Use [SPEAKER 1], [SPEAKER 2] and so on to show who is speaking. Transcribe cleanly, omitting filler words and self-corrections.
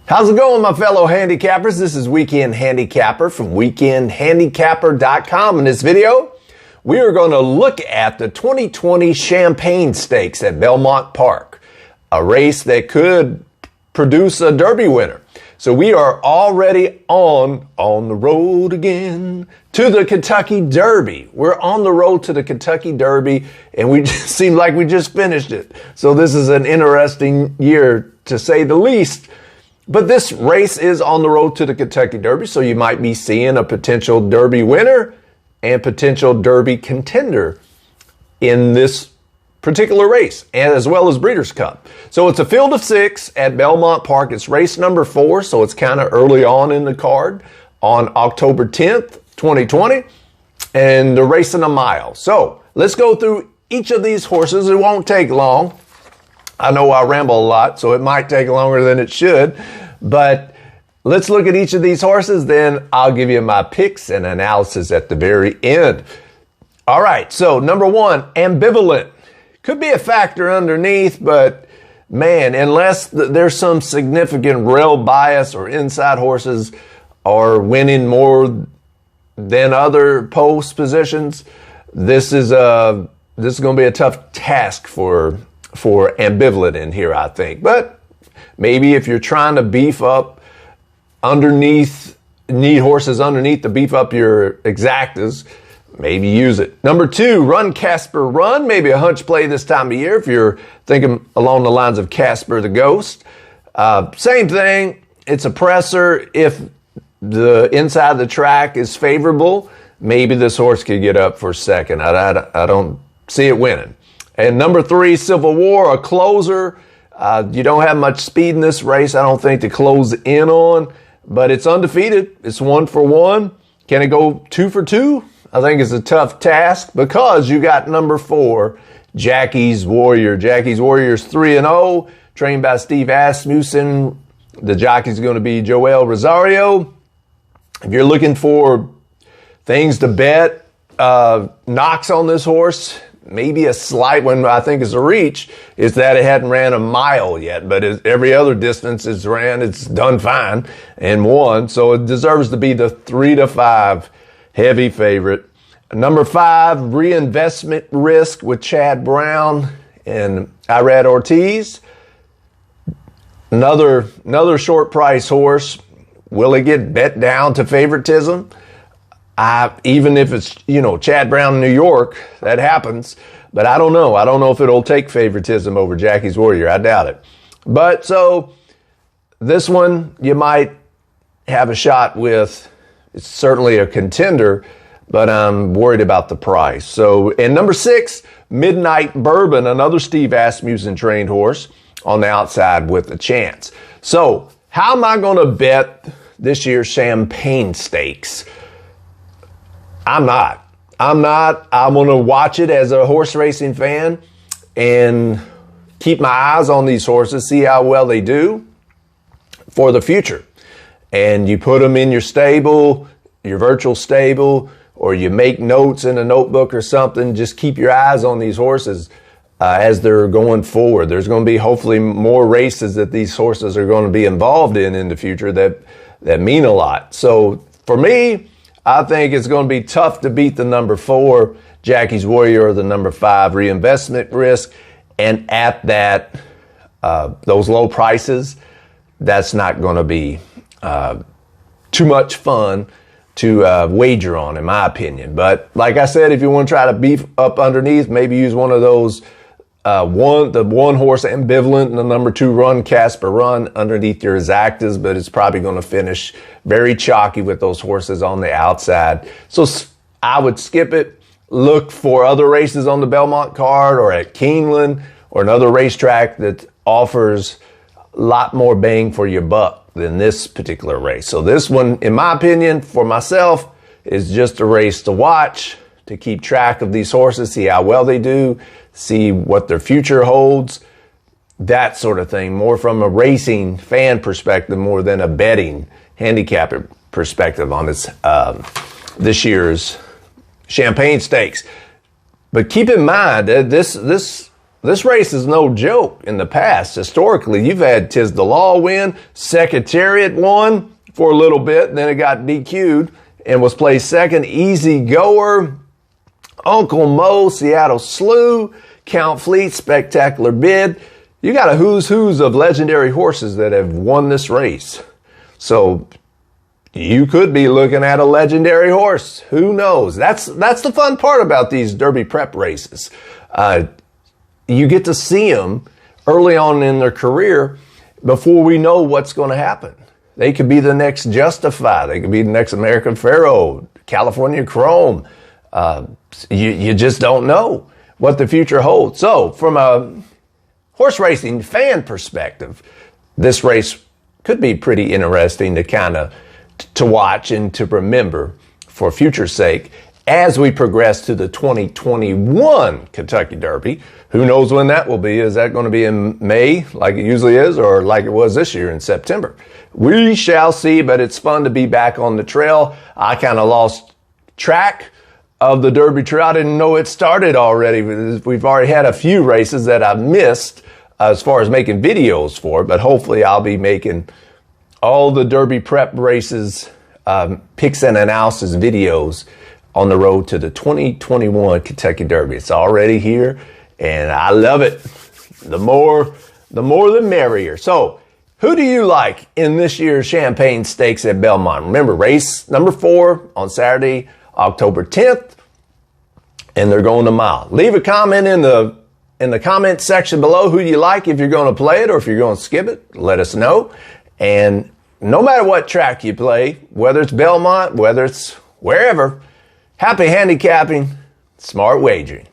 [SPEAKER 1] How's it going, my fellow handicappers? This is Weekend Handicapper from weekendhandicapper.com. In this video, we are going to look at the 2020 Champagne Stakes at Belmont Park, a race that could produce a Derby winner. So we are already on the road again to the Kentucky Derby. We're on the road to the Kentucky Derby, and we just seem like we just finished it. So this is an interesting year, to say the least. But this race is on the road to the Kentucky Derby, so you might be seeing a potential Derby winner and potential Derby contender in this particular race, and as well as Breeders' Cup. So it's a field of 6 at Belmont Park. It's race number 4, so it's kind of early on in the card on October 10th, 2020, and they're racing a mile. So let's go through each of these horses. It won't take long. I know I ramble a lot, so it might take longer than it should, but let's look at each of these horses, then I'll give you my picks and analysis at the very end. All right, so number 1, Ambivalent. Could be a factor underneath, but man, unless there's some significant rail bias or inside horses are winning more than other post positions, this is going to be a tough task for Ambivalent in here, I think. But maybe if you're trying to beef up need horses underneath to beef up your exactas, maybe use it. Number 2, Run Casper Run. Maybe a hunch play this time of year if you're thinking along the lines of Casper the Ghost. Same thing. It's a presser. If the inside of the track is favorable, maybe this horse could get up for second. I don't see it winning. And number 3, Civil War, a closer. You don't have much speed in this race, I don't think, to close in on, but it's undefeated. It's 1 for 1. Can it go 2 for 2? I think it's a tough task because you got number 4, Jackie's Warrior. Jackie's Warrior is 3-0, trained by Steve Asmussen. The jockey's going to be Joel Rosario. If you're looking for things to bet, knocks on this horse, maybe a slight one I think is a reach, is that it hadn't ran a mile yet, but every other distance it's ran, it's done fine and won. So it deserves to be the 3-5 heavy favorite. Number 5, Reinvestment Risk with Chad Brown and Irad Ortiz. Another short price horse. Will it get bet down to favoritism? Even if it's, Chad Brown in New York, that happens. But I don't know. I don't know if it'll take favoritism over Jackie's Warrior. I doubt it. But so this one you might have a shot with. It's certainly a contender, but I'm worried about the price. So, and number 6, Midnight Bourbon, another Steve Asmussen trained horse on the outside with a chance. So how am I going to bet this year's Champagne Stakes? I'm not. I'm going to watch it as a horse racing fan and keep my eyes on these horses, see how well they do for the future. And you put them in your stable, your virtual stable, or you make notes in a notebook or something. Just keep your eyes on these horses as they're going forward. There's going to be hopefully more races that these horses are going to be involved in the future that mean a lot. So for me, I think it's going to be tough to beat the number 4, Jackie's Warrior, or the number 5, Reinvestment Risk. And at that, those low prices, that's not going to be too much fun to wager on, in my opinion. But like I said, if you want to try to beef up underneath, maybe use one of those, the 1 horse Ambivalent and the number 2 Run Casper Run underneath your exactas, but it's probably going to finish very chalky with those horses on the outside. So I would skip it. Look for other races on the Belmont card or at Keeneland or another racetrack that offers a lot more bang for your buck than this particular race. So this one, in my opinion, for myself, is just a race to watch, to keep track of these horses, see how well they do, see what their future holds, that sort of thing, more from a racing fan perspective more than a betting handicapper perspective on this year's Champagne Stakes. But keep in mind that this this race is no joke. In the past, historically, you've had Tiz the Law win, Secretariat won for a little bit, then it got DQ'd and was placed second. Easy Goer, Uncle Mo, Seattle Slew, Count Fleet, Spectacular Bid. You got a who's of legendary horses that have won this race. So you could be looking at a legendary horse. Who knows? That's the fun part about these Derby prep races. You get to see them early on in their career before we know what's going to happen. They could be the next Justify. They could be the next American Pharoah, California Chrome. You just don't know what the future holds. So from a horse racing fan perspective, this race could be pretty interesting to kind of to watch and to remember for future's sake as we progress to the 2021 Kentucky Derby. Who knows when that will be? Is that going to be in May like it usually is, or like it was this year in September? We shall see, but it's fun to be back on the trail. I kind of lost track of the Derby Trail. I didn't know it started already. We've already had a few races that I missed as far as making videos for, but hopefully I'll be making all the Derby prep races, picks and analysis videos on the road to the 2021 Kentucky Derby. It's already here, and I love it. The more the merrier. So, who do you like in this year's Champagne Stakes at Belmont? Remember, race number 4 on Saturday, October 10th, and they're going a mile. Leave a comment in the comment section below who you like, if you're going to play it or if you're going to skip it. Let us know. And no matter what track you play, whether it's Belmont, whether it's wherever, happy handicapping, smart wagering.